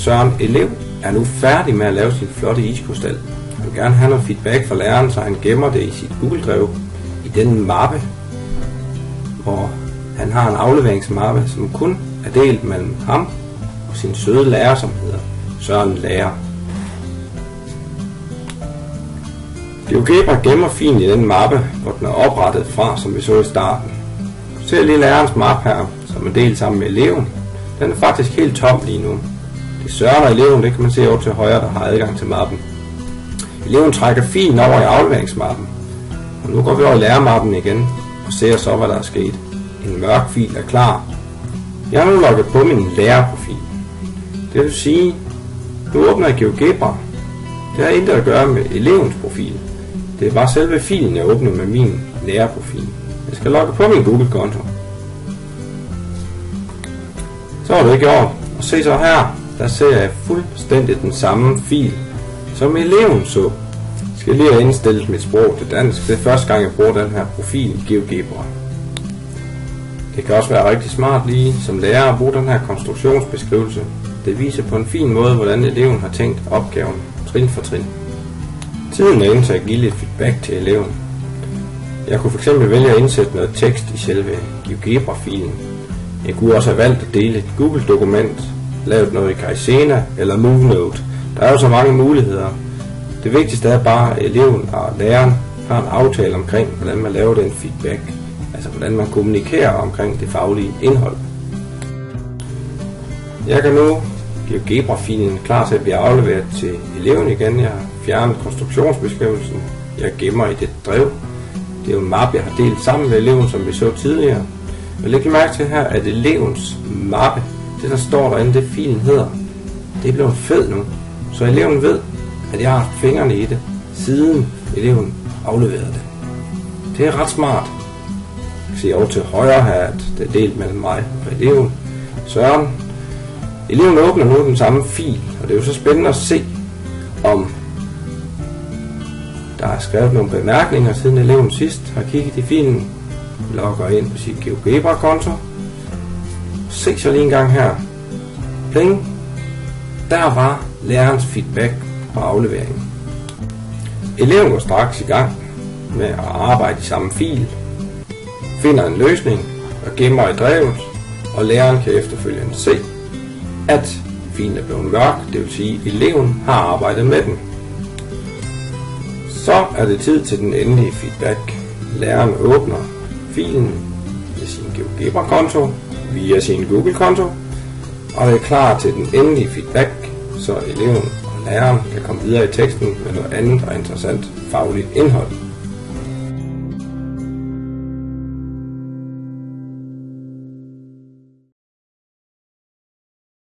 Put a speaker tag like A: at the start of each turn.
A: Søren, elev, er nu færdig med at lave sin flotte iskrystal. Han vil gerne have noget feedback fra læreren, så han gemmer det i sit Google-drev i den mappe, hvor han har en afleveringsmappe, som kun er delt mellem ham og sin søde lærer, som hedder Søren Lærer. GeoGebra gemmer filen i den mappe, hvor den er oprettet fra, som vi så i starten. Se lige lærerens mappe her, som er delt sammen med eleven. Den er faktisk helt tom lige nu. Det er Søren og eleven, det kan man se over til højre, der har adgang til mappen. Eleven trækker filen over i afleveringsmappen. Og nu går vi over i lærermappen igen og ser så, hvad der er sket. En mørk fil er klar. Jeg har nu logget på min lærerprofil. Det vil sige, nu åbner jeg GeoGebra. Det har intet at gøre med elevens profil. Det er bare selve filen, jeg åbner med min lærerprofil. Jeg skal logge på min Google-konto. Så er det gjort. Og se så her, der ser jeg fuldstændig den samme fil, som eleven så. Jeg skal lige have indstillet mit sprog til dansk. Det er første gang, jeg bruger den her profil i GeoGebra. Det kan også være rigtig smart lige som lærer at bruge den her konstruktionsbeskrivelse. Det viser på en fin måde, hvordan eleven har tænkt opgaven trin for trin. Tiden er inde til at give lidt feedback til eleven. Jeg kunne fx vælge at indsætte noget tekst i selve GeoGebra-filen. Jeg kunne også have valgt at dele et Google-dokument, lavet noget i Kaizena eller MoveNote. Der er jo så mange muligheder. Det vigtigste er bare, at eleven og læreren har en aftale omkring, hvordan man laver den feedback. Altså hvordan man kommunikerer omkring det faglige indhold. Jeg kan nu GeoGebra-filen klar til at blive afleveret til eleven igen. Jeg har fjernet konstruktionsbeskrivelsen. Jeg gemmer i det drev. Det er jo en mappe, jeg har delt sammen med eleven, som vi så tidligere. Men læg mærke til her, at elevens mappe, det der står derinde, det filen hedder, det er blevet fed nu. Så eleven ved, at jeg har haft fingrene i det, siden eleven afleverede det. Det er ret smart. Jeg kan se over til højre her, at det er delt mellem mig og eleven. Søren. Eleven åbner nu den samme fil, og det er jo så spændende at se, om der er skrevet nogle bemærkninger, siden eleven sidst har kigget i filen. Logger ind på sit GeoGebra-konto. Se så lige en gang her. Pling. Der var lærerens feedback på afleveringen. Eleven går straks i gang med at arbejde i samme fil, finder en løsning og gemmer i drevet, og læreren kan efterfølgende se, at filen er blevet mørk, det vil sige, at eleven har arbejdet med den. Så er det tid til den endelige feedback. Læreren åbner filen med sin GeoGebra-konto via sin Google-konto, og det er klar til den endelige feedback, så eleven og læreren kan komme videre i teksten med noget andet og interessant fagligt indhold.